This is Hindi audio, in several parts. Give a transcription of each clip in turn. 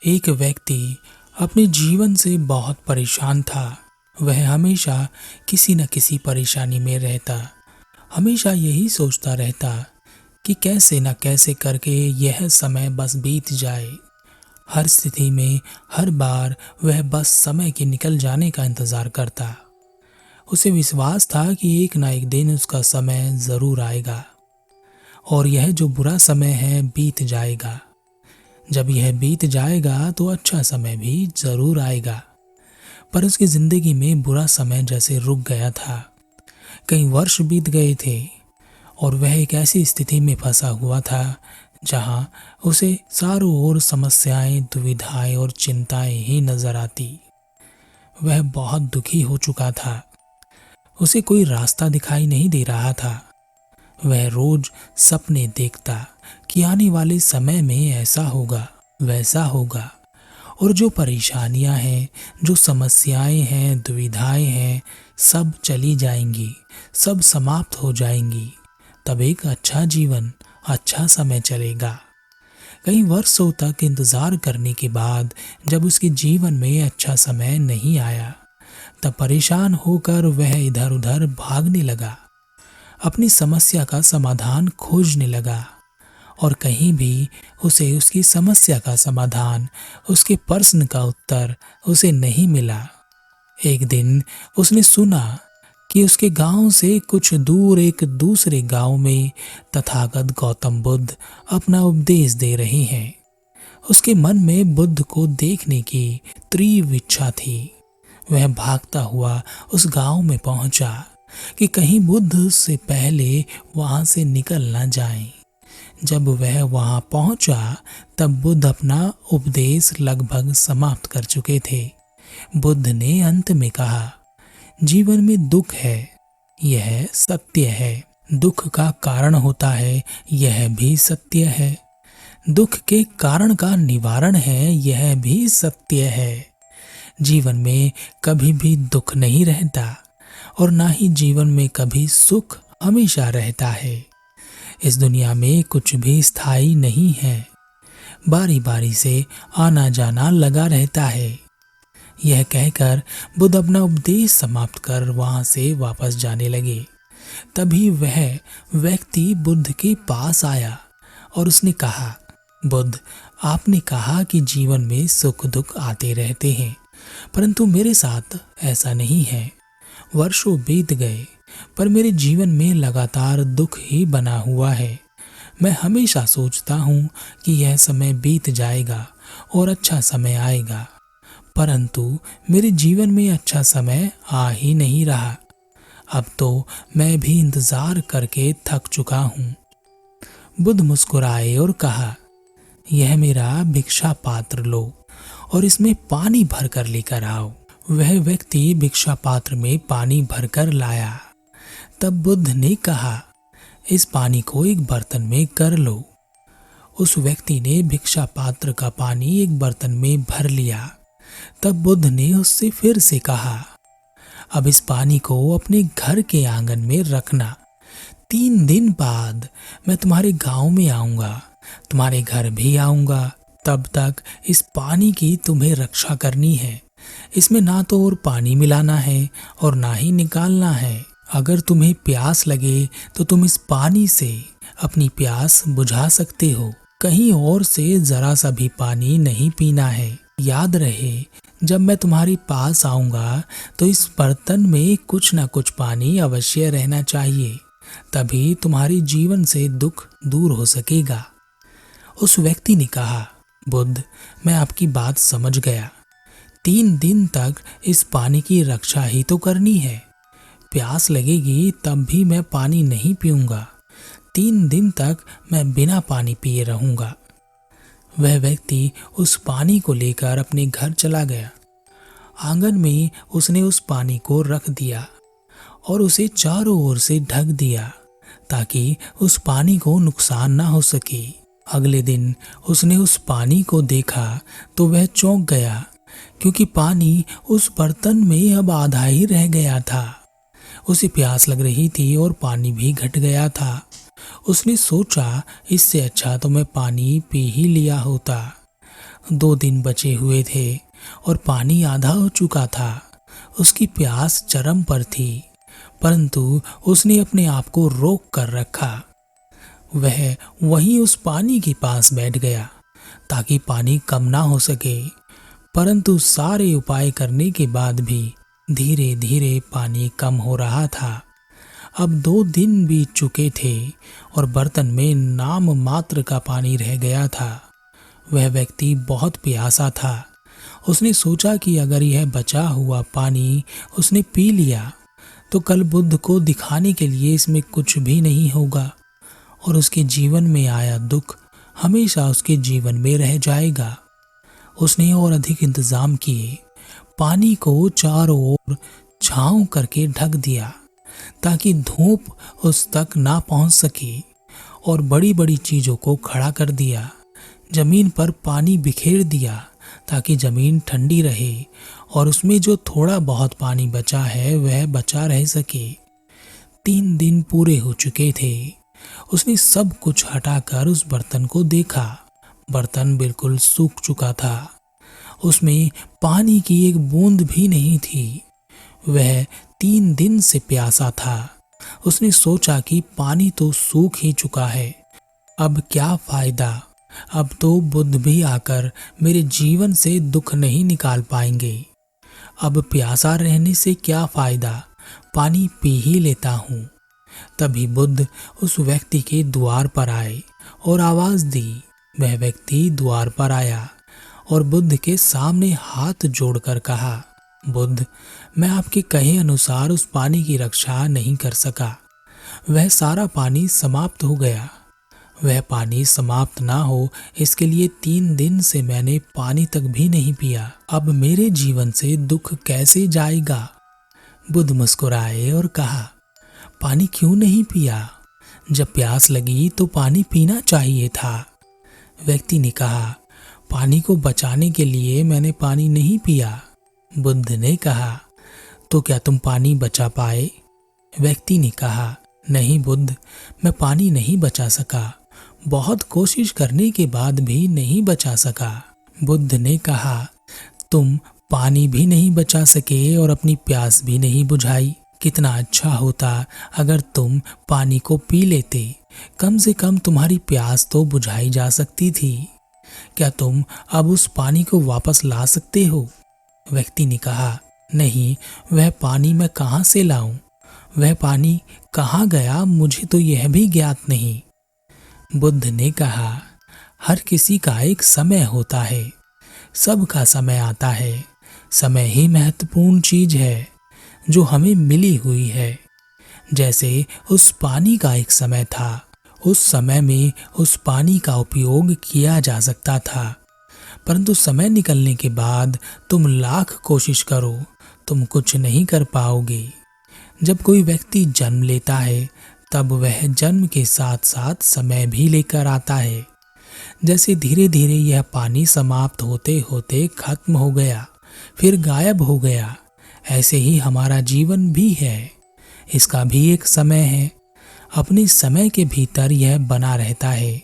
एक व्यक्ति अपने जीवन से बहुत परेशान था। वह हमेशा किसी न किसी परेशानी में रहता। हमेशा यही सोचता रहता कि कैसे न कैसे करके यह समय बस बीत जाए। हर स्थिति में हर बार वह बस समय के निकल जाने का इंतजार करता। उसे विश्वास था कि एक ना एक दिन उसका समय जरूर आएगा और यह जो बुरा समय है बीत जाएगा। जब यह बीत जाएगा तो अच्छा समय भी जरूर आएगा। पर उसकी जिंदगी में बुरा समय जैसे रुक गया था। कई वर्ष बीत गए थे और वह एक ऐसी स्थिति में फंसा हुआ था जहां उसे चारों ओर समस्याएं, दुविधाएं और चिंताएं ही नजर आती। वह बहुत दुखी हो चुका था। उसे कोई रास्ता दिखाई नहीं दे रहा था। वह रोज सपने देखता कि आने वाले समय में ऐसा होगा, वैसा होगा, और जो परेशानियां हैं, जो समस्याएं हैं, दुविधाएं हैं, सब चली जाएंगी, सब समाप्त हो जाएंगी। तब एक अच्छा जीवन, अच्छा समय चलेगा। कई वर्षों तक इंतजार करने के बाद जब उसके जीवन में अच्छा समय नहीं आया, तब परेशान होकर वह इधर उधर भागने लगा। अपनी समस्या का समाधान खोजने लगा और कहीं भी उसे उसकी समस्या का समाधान, उसके प्रश्न का उत्तर उसे नहीं मिला। एक दिन उसने सुना कि उसके गांव से कुछ दूर एक दूसरे गांव में तथागत गौतम बुद्ध अपना उपदेश दे रहे हैं। उसके मन में बुद्ध को देखने की तीव्र इच्छा थी। वह भागता हुआ उस गांव में पहुंचा कि कहीं बुद्ध से पहले वहां से निकल न जाए। जब वह वहां पहुंचा तब बुद्ध अपना उपदेश लगभग समाप्त कर चुके थे। बुद्ध ने अंत में कहा, जीवन में दुख है, यह सत्य है। दुख का कारण होता है, यह भी सत्य है। दुख के कारण का निवारण है, यह भी सत्य है। जीवन में कभी भी दुख नहीं रहता और ना ही जीवन में कभी सुख हमेशा रहता है। इस दुनिया में कुछ भी स्थायी नहीं है। बारी बारी से आना जाना लगा रहता है। यह कहकर बुद्ध अपना उपदेश समाप्त कर वहां से वापस जाने लगे। तभी वह व्यक्ति बुद्ध के पास आया और उसने कहा, बुद्ध, आपने कहा कि जीवन में सुख दुख आते रहते हैं, परंतु मेरे साथ ऐसा नहीं है। वर्षों बीत गए पर मेरे जीवन में लगातार दुख ही बना हुआ है। मैं हमेशा सोचता हूँ कि यह समय बीत जाएगा और अच्छा समय आएगा, परंतु मेरे जीवन में अच्छा समय आ ही नहीं रहा। अब तो मैं भी इंतजार करके थक चुका हूँ। बुद्ध मुस्कुराए और कहा, यह मेरा भिक्षा पात्र लो और इसमें पानी भरकर लेकर आओ। वह व्यक्ति भिक्षा पात्र में पानी भरकर लाया। तब बुद्ध ने कहा, इस पानी को एक बर्तन में कर लो। उस व्यक्ति ने भिक्षा पात्र का पानी एक बर्तन में भर लिया। तब बुद्ध ने उससे फिर से कहा, अब इस पानी को अपने घर के आंगन में रखना। 3 दिन बाद मैं तुम्हारे गांव में आऊंगा, तुम्हारे घर भी आऊंगा। तब तक इस पानी की तुम्हें रक्षा करनी है। इसमें ना तो और पानी मिलाना है और ना ही निकालना है। अगर तुम्हें प्यास लगे तो तुम इस पानी से अपनी प्यास बुझा सकते हो। कहीं और से जरा सा भी पानी नहीं पीना है। याद रहे, जब मैं तुम्हारे पास आऊंगा तो इस बर्तन में कुछ ना कुछ पानी अवश्य रहना चाहिए, तभी तुम्हारे जीवन से दुख दूर हो सकेगा। उस व्यक्ति ने कहा, बुद्ध, मैं आपकी बात समझ गया। 3 दिन तक इस पानी की रक्षा ही तो करनी है। प्यास लगेगी तब भी मैं पानी नहीं पीऊंगा। 3 दिन तक मैं बिना पानी पिए रहूंगा। वह व्यक्ति उस पानी को लेकर अपने घर चला गया। आंगन में उसने उस पानी को रख दिया और उसे चारों ओर से ढक दिया ताकि उस पानी को नुकसान ना हो सके। अगले दिन उसने उस पानी को देखा तो वह चौंक गया, क्योंकि पानी उस बर्तन में अब आधा ही रह गया था। उसे प्यास लग रही थी और पानी भी घट गया था। उसने सोचा, इससे अच्छा तो मैं पानी पी ही लिया होता। 2 दिन बचे हुए थे और पानी आधा हो चुका था। उसकी प्यास चरम पर थी, परंतु उसने अपने आप को रोक कर रखा। वह वहीं उस पानी के पास बैठ गया ताकि पानी कम ना हो सके, परंतु सारे उपाय करने के बाद भी धीरे धीरे पानी कम हो रहा था। अब 2 दिन बीत चुके थे और बर्तन में नाम मात्र का पानी रह गया था। वह व्यक्ति बहुत प्यासा था। उसने सोचा कि अगर यह बचा हुआ पानी उसने पी लिया तो कल बुद्ध को दिखाने के लिए इसमें कुछ भी नहीं होगा और उसके जीवन में आया दुख हमेशा उसके जीवन में रह जाएगा। उसने और अधिक इंतजाम किए, पानी को चारों ओर छांव करके ढक दिया ताकि धूप उस तक ना पहुंच सके, और बड़ी बड़ी चीजों को खड़ा कर दिया। जमीन पर पानी बिखेर दिया ताकि जमीन ठंडी रहे और उसमें जो थोड़ा बहुत पानी बचा है वह बचा रह सके। 3 दिन पूरे हो चुके थे। उसने सब कुछ हटाकर उस बर्तन को देखा। बर्तन बिल्कुल सूख चुका था। उसमें पानी की एक बूंद भी नहीं थी। वह 3 दिन से प्यासा था। उसने सोचा कि पानी तो सूख ही चुका है, अब क्या फायदा। अब तो बुद्ध भी आकर मेरे जीवन से दुख नहीं निकाल पाएंगे। अब प्यासा रहने से क्या फायदा, पानी पी ही लेता हूँ। तभी बुद्ध उस व्यक्ति के द्वार पर आए और आवाज दी। वह व्यक्ति द्वार पर आया और बुद्ध के सामने हाथ जोड़कर कहा, बुद्ध, मैं आपके कहे अनुसार उस पानी की रक्षा नहीं कर सका। वह सारा पानी समाप्त हो गया। वह पानी समाप्त ना हो इसके लिए 3 दिन से मैंने पानी तक भी नहीं पिया। अब मेरे जीवन से दुख कैसे जाएगा। बुद्ध मुस्कुराए और कहा, पानी क्यों नहीं पिया? जब प्यास लगी तो पानी पीना चाहिए था। व्यक्ति ने कहा, पानी को बचाने के लिए मैंने पानी नहीं पिया। बुद्ध ने कहा, तो क्या तुम पानी बचा पाए? व्यक्ति ने कहा, नहीं बुद्ध, मैं पानी नहीं बचा सका। बहुत कोशिश करने के बाद भी नहीं बचा सका। बुद्ध ने कहा, तुम पानी भी नहीं बचा सके और अपनी प्यास भी नहीं बुझाई। कितना अच्छा होता अगर तुम पानी को पी लेते। कम से कम तुम्हारी प्यास तो बुझाई जा सकती थी। क्या तुम अब उस पानी को वापस ला सकते हो? व्यक्ति ने कहा, नहीं, वह पानी मैं कहाँ से लाऊं? वह पानी कहाँ गया मुझे तो यह भी ज्ञात नहीं। बुद्ध ने कहा, हर किसी का एक समय होता है, सबका समय आता है। समय ही महत्वपूर्ण चीज है जो हमें मिली हुई है। जैसे उस पानी का एक समय था, उस समय में उस पानी का उपयोग किया जा सकता था, परंतु समय निकलने के बाद तुम लाख कोशिश करो, तुम कुछ नहीं कर पाओगे। जब कोई व्यक्ति जन्म लेता है तब वह जन्म के साथ साथ समय भी लेकर आता है। जैसे धीरे धीरे यह पानी समाप्त होते होते खत्म हो गया, फिर गायब हो गया, ऐसे ही हमारा जीवन भी है। इसका भी एक समय है। अपने समय के भीतर यह बना रहता है।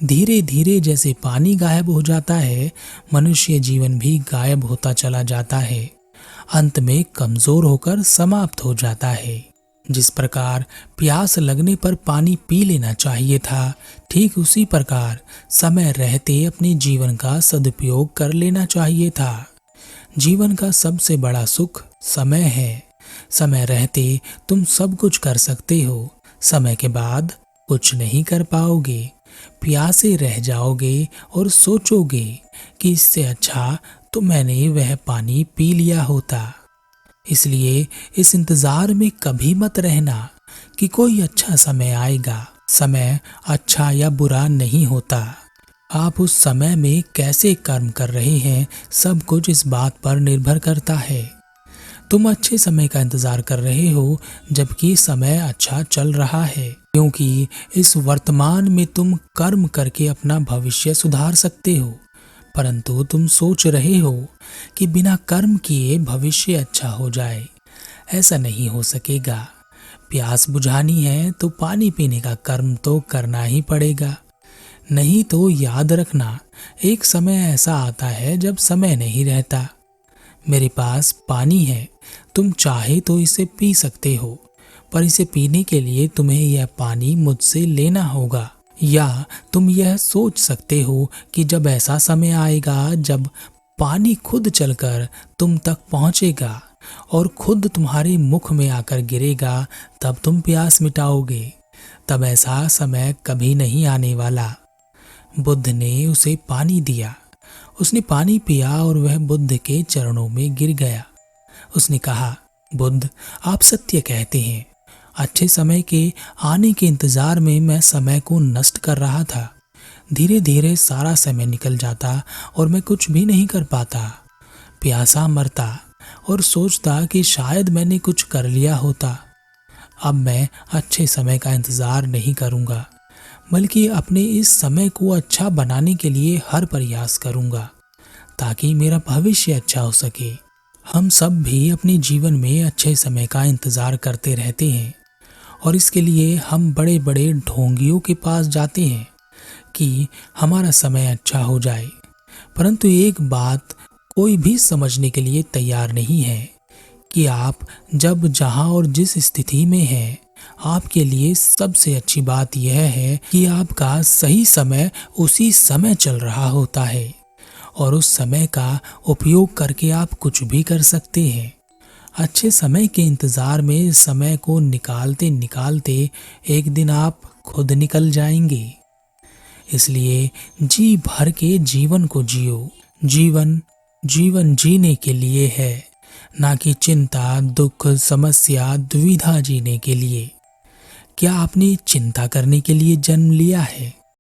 धीरे धीरे जैसे पानी गायब हो जाता है, मनुष्य जीवन भी गायब होता चला जाता है, अंत में कमजोर होकर समाप्त हो जाता है। जिस प्रकार प्यास लगने पर पानी पी लेना चाहिए था, ठीक उसी प्रकार समय रहते अपने जीवन का सदुपयोग कर लेना चाहिए था। जीवन का सबसे बड़ा सुख समय है। समय रहते तुम सब कुछ कर सकते हो, समय के बाद कुछ नहीं कर पाओगे। प्यासे रह जाओगे और सोचोगे कि इससे अच्छा तो मैंने वह पानी पी लिया होता। इसलिए इस इंतजार में कभी मत रहना कि कोई अच्छा समय आएगा। समय अच्छा या बुरा नहीं होता। आप उस समय में कैसे कर्म कर रहे हैं, सब कुछ इस बात पर निर्भर करता है। तुम अच्छे समय का इंतजार कर रहे हो जबकि समय अच्छा चल रहा है, क्योंकि इस वर्तमान में तुम कर्म करके अपना भविष्य सुधार सकते हो। परंतु तुम सोच रहे हो कि बिना कर्म किए भविष्य अच्छा हो जाए। ऐसा नहीं हो सकेगा। प्यास बुझानी है तो पानी पीने का कर्म तो करना ही पड़ेगा। नहीं तो याद रखना, एक समय ऐसा आता है जब समय नहीं रहता। मेरे पास पानी है, तुम चाहे तो इसे पी सकते हो, पर इसे पीने के लिए तुम्हें यह पानी मुझसे लेना होगा। या तुम यह सोच सकते हो कि जब ऐसा समय आएगा जब पानी खुद चलकर तुम तक पहुंचेगा और खुद तुम्हारे मुख में आकर गिरेगा, तब तुम प्यास मिटाओगे। तब ऐसा समय कभी नहीं आने वाला। बुद्ध ने उसे पानी दिया। उसने पानी पिया और वह बुद्ध के चरणों में गिर गया। उसने कहा, बुद्ध, आप सत्य कहते हैं। अच्छे समय के आने के इंतजार में मैं समय को नष्ट कर रहा था। धीरे धीरे सारा समय निकल जाता और मैं कुछ भी नहीं कर पाता। प्यासा मरता और सोचता कि शायद मैंने कुछ कर लिया होता। अब मैं अच्छे समय का इंतजार नहीं करूंगा, बल्कि अपने इस समय को अच्छा बनाने के लिए हर प्रयास करूंगा, ताकि मेरा भविष्य अच्छा हो सके। हम सब भी अपने जीवन में अच्छे समय का इंतजार करते रहते हैं और इसके लिए हम बड़े बड़े ढोंगियों के पास जाते हैं कि हमारा समय अच्छा हो जाए। परंतु एक बात कोई भी समझने के लिए तैयार नहीं है कि आप जब जहां और जिस स्थिति में हैं, आपके लिए सबसे अच्छी बात यह है कि आपका सही समय उसी समय चल रहा होता है और उस समय का उपयोग करके आप कुछ भी कर सकते हैं। अच्छे समय के इंतजार में समय को निकालते निकालते एक दिन आप खुद निकल जाएंगे। इसलिए जी भर के जीवन को जियो। जीवन जीवन जीने के लिए है, ना कि चिंता, दुख, समस्या, दुविधा जीने के लिए। क्या आपने चिंता करने के लिए जन्म लिया है?